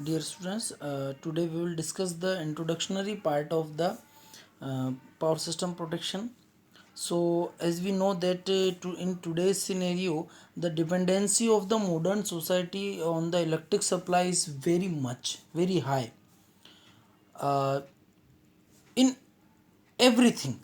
Dear students, today we will discuss the introductory part of the power system protection. So, as we know that in today's scenario, the dependency of the modern society on the electric supply is very high. Uh, in everything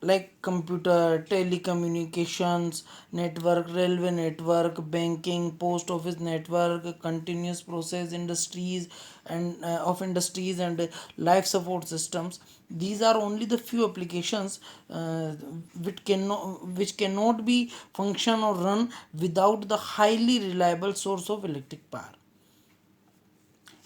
like computer, telecommunications network, railway network, banking, post office network, continuous process industries and of industries and life support systems. These are only the few applications which cannot be function or run without the highly reliable source of electric power.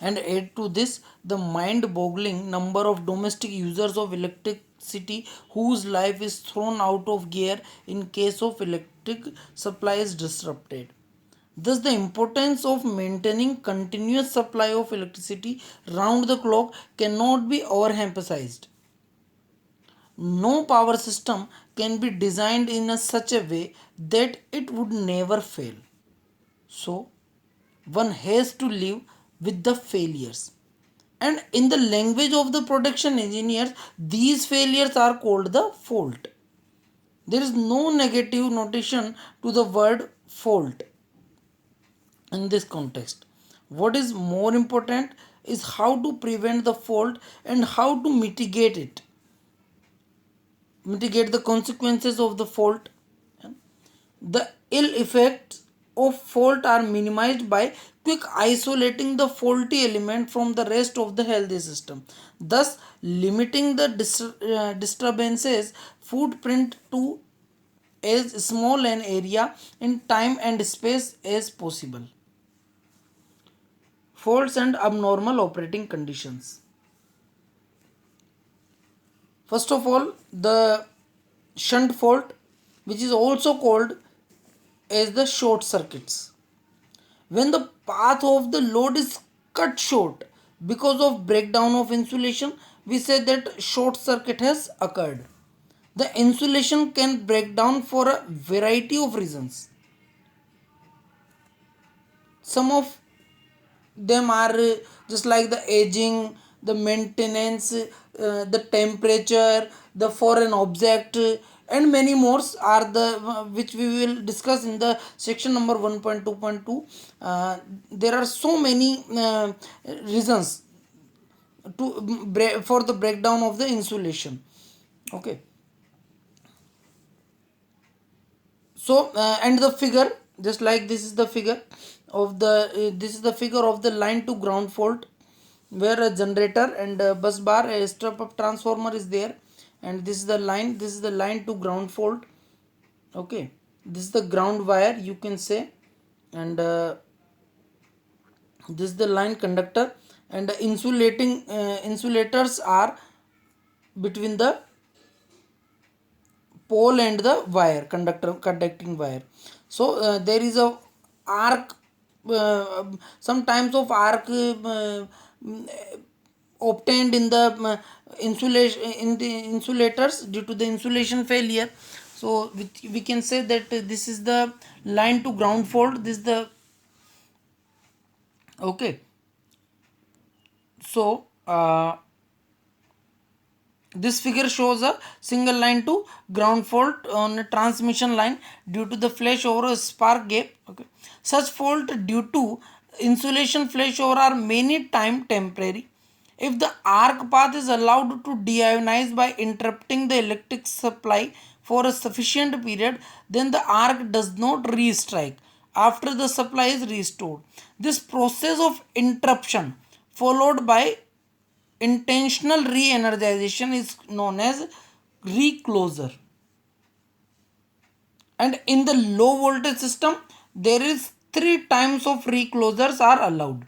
And add to this the mind boggling number of domestic users of electricity whose life is thrown out of gear in case of electric supply is disrupted. Thus, the importance of maintaining continuous supply of electricity round the clock cannot be overemphasized. No power system can be designed in such a way that it would never fail. So, one has to live with the failures. And in the language of the production engineers, these failures are called the fault. There is no negative notation to the word fault in this context. What is more important is how to prevent the fault and how to mitigate the consequences of the fault. The ill effects of fault are minimized by quick isolating the faulty element from the rest of the healthy system, thus limiting the disturbances footprint to as small an area in time and space as possible. Faults and abnormal operating conditions. First of all, the shunt fault, which is also called as the short circuits. When the path of the load is cut short because of breakdown of insulation, we say that short circuit has occurred. The insulation can break down for a variety of reasons. Some of them are just like the aging, the maintenance, the temperature, the foreign object, and many more are the which we will discuss in the section number 1.2.2. There are so many reasons for the breakdown of the insulation. Okay, so and the figure, just like this is the figure of the this is the figure of the line to ground fault, where a generator and a bus bar, a step up transformer is there, and this is the line to ground fault. Okay, this is the ground wire, you can say, and this is the line conductor, and the insulating insulators are between the pole and the wire conducting wire. So there is a arc, some types of arc obtained in the insulation in the insulators due to the insulation failure. So we can say that this is the line to ground fault, this is the okay. So this figure shows a single line to ground fault on a transmission line due to the flashover or spark gap. Okay. Such fault due to insulation flashover are many time temporary. If the arc path is allowed to deionize by interrupting the electric supply for a sufficient period, then the arc does not restrike after the supply is restored. This process of interruption followed by intentional re-energization is known as recloser. And in the low voltage system, there is three times of reclosers are allowed.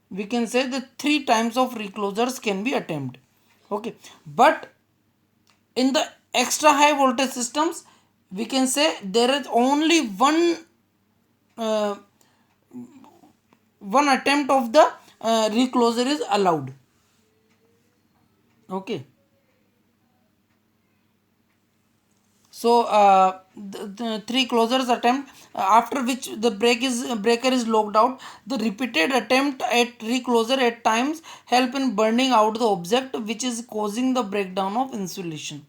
We can say that three times of reclosers can be attempted. Okay, but in the extra high voltage systems, we can say there is only uh, one attempt of the recloser is allowed. Okay. So the three closures attempt, after which the breaker is locked out. The repeated attempt at recloser at times help in burning out the object which is causing the breakdown of insulation.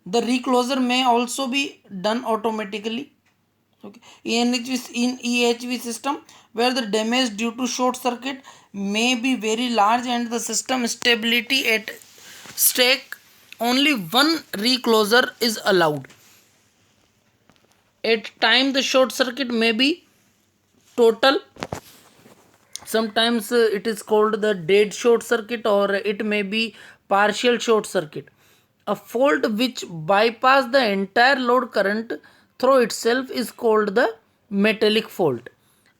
The recloser may also be done automatically. Okay. In EHV system, where the damage due to short circuit may be very large and the system stability at stake, only one recloser is allowed. At time the short circuit may be total. Sometimes it is called the dead short circuit, or it may be partial short circuit. A fault which bypass the entire load current through itself is called the metallic fault.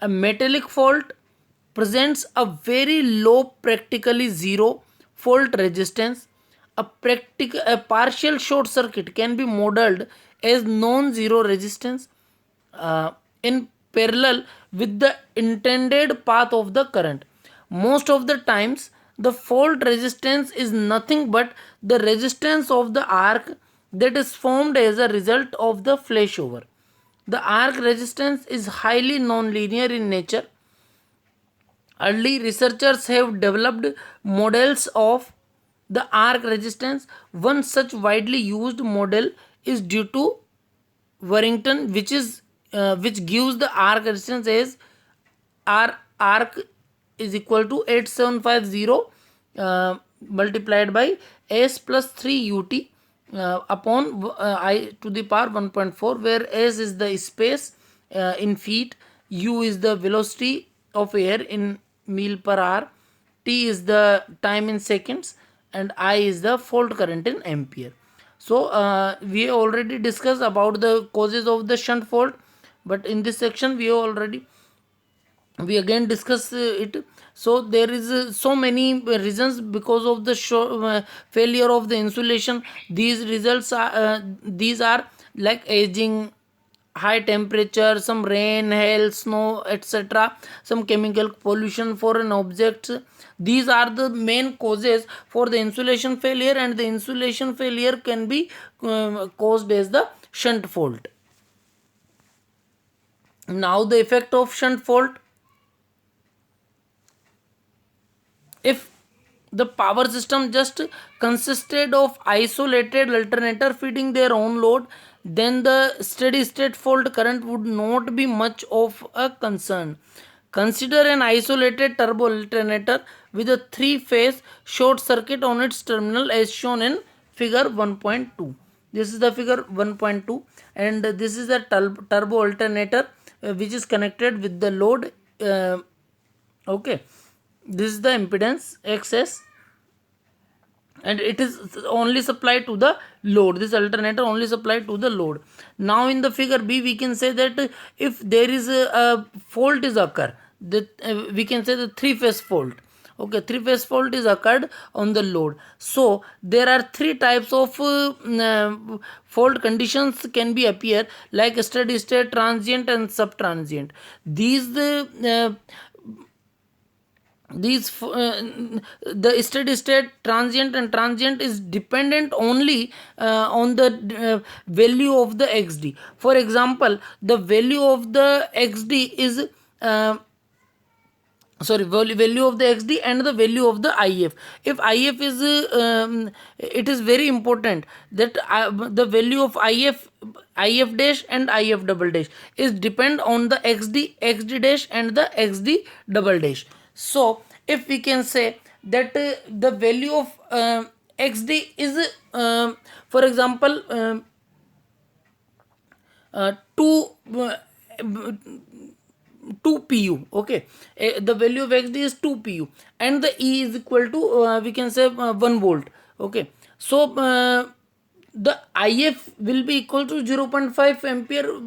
A metallic fault presents a very low, practically zero fault resistance. A partial short circuit can be modeled as non-zero resistance in parallel with the intended path of the current. Most of the times, the fault resistance is nothing but the resistance of the arc that is formed as a result of the flashover. The arc resistance is highly nonlinear in nature. Early researchers have developed models of the arc resistance. One such widely used model is due to Warrington, which gives the arc resistance as R arc is equal to 8750 multiplied by S plus 3 UT upon I to the power 1.4, where S is the space in feet, U is the velocity of air in mile per hour, T is the time in seconds, and I is the fault current in ampere. So we already discussed about the causes of the shunt fault, but in this section we again discuss it. So there is so many reasons because of the failure of the insulation. These are like aging, high temperature, some rain, hail, snow, etc., some chemical pollution for an object. These are the main causes for the insulation failure, and the insulation failure can be caused as the shunt fault. Now the effect of shunt fault: if the power system just consisted of isolated alternator feeding their own load, then the steady state fault current would not be much of a concern. Consider an isolated turbo alternator with a three-phase short circuit on its terminal as shown in figure 1.2. This is the figure 1.2, and this is a turbo alternator which is connected with the load. Okay, this is the impedance XS, and it is only supplied to the load. This alternator only supplied to the load. Now in the figure B, we can say that if there is a fault is occur, that we can say the three-phase fault. Okay, three-phase fault is occurred on the load. So there are three types of fault conditions can be appear, like steady state, transient, and subtransient. The steady state, transient, and transient is dependent only on the value of the xd. For example, the value of the xd is value of the xd and the value of the if. If if is it is very important that the value of if dash and if double dash is depend on the xd dash and the xd double dash. So if we can say that the value of xd is for example 2 2 pu. Okay, the value of xd is 2 pu, and the E is equal to we can say 1 volt. Okay, so the if will be equal to 0.5 ampere.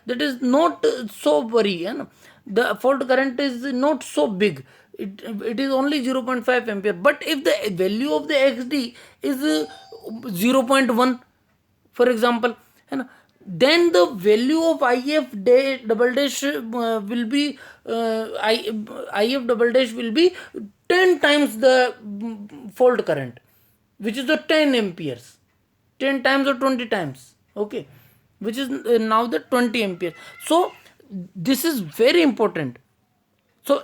That is not so worry, you know? The fault current is not so big. It is only 0.5 ampere. But if the value of the xd is 0.1, for example, you know, then the value of if double dash will be if double dash will be 10 times the fault current, which is the 10 amperes, 10 times or 20 times. okay, which is now the 20 ampere. So this is very important. So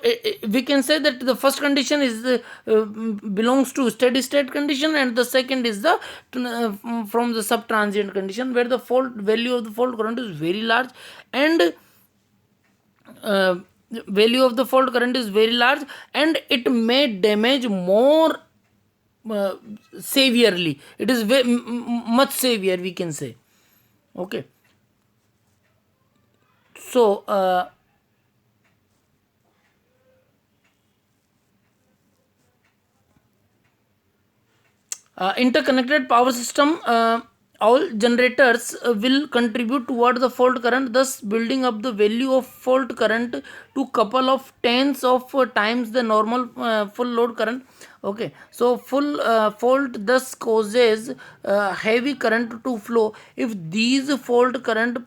we can say that the first condition is belongs to steady state condition, and the second is the from the subtransient condition, where the fault value of the fault current is very large, and uh, value of the fault current is very large, and it may damage more uh, severely. It is much severe, we can say. Okay. So interconnected power system, all generators will contribute toward the fault current, thus building up the value of fault current to couple of tens of times the normal full load current. Okay, so full fault thus causes heavy current to flow. If these fault current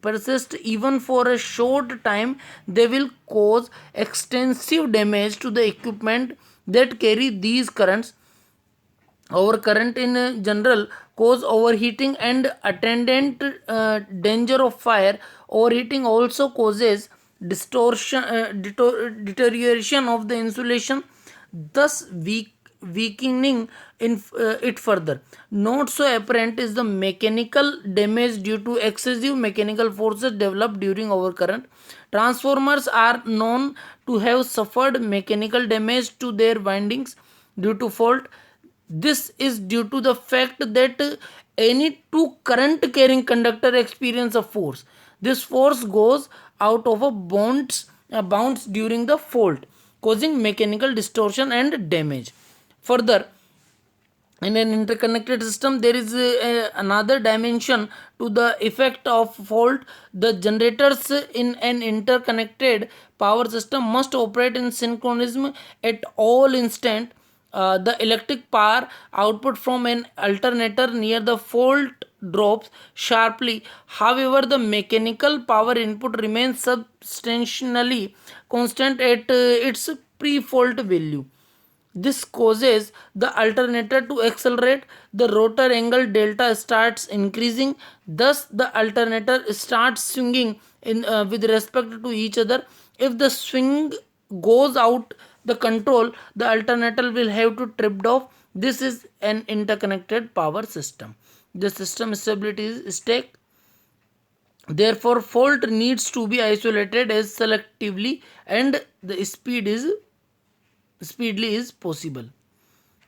persist even for a short time, they will cause extensive damage to the equipment that carry these currents. Overcurrent in general cause overheating and attendant danger of fire. Overheating also causes deterioration of the insulation, thus weakening it further. Not so apparent is the mechanical damage due to excessive mechanical forces developed during overcurrent. Transformers are known to have suffered mechanical damage to their windings due to fault. This is due to the fact that any two current carrying conductor experience a force. This force goes out of a bounce during the fault, causing mechanical distortion and damage. Further, in an interconnected system, there is another dimension to the effect of fault. The generators in an interconnected power system must operate in synchronism at all instant. The electric power output from an alternator near the fault drops sharply. However, the mechanical power input remains substantially constant at its pre-fault value. This causes the alternator to accelerate. The rotor angle delta starts increasing. Thus, the alternator starts swinging in with respect to each other. If the swing goes out the control, the alternator will have to tripped off. This is an interconnected power system. The system stability is stake. Therefore, fault needs to be isolated as selectively, and the speedily is possible.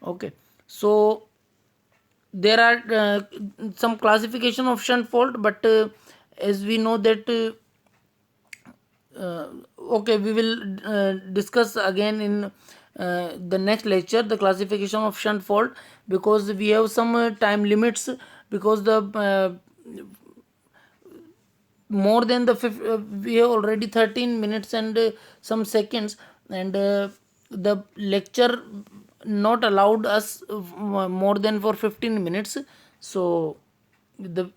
Okay, so there are some classification of shunt fault, but as we know that okay, we will discuss again in the next lecture the classification of shunt fault, because we have some time limits, because the more than the we have already 13 minutes and some seconds, and the lecture not allowed us more than for 15 minutes. So the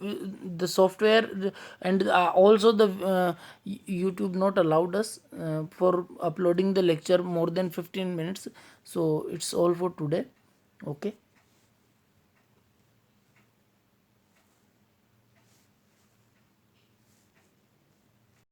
the software and also the YouTube not allowed us for uploading the lecture more than 15 minutes. So it's all for today. Okay.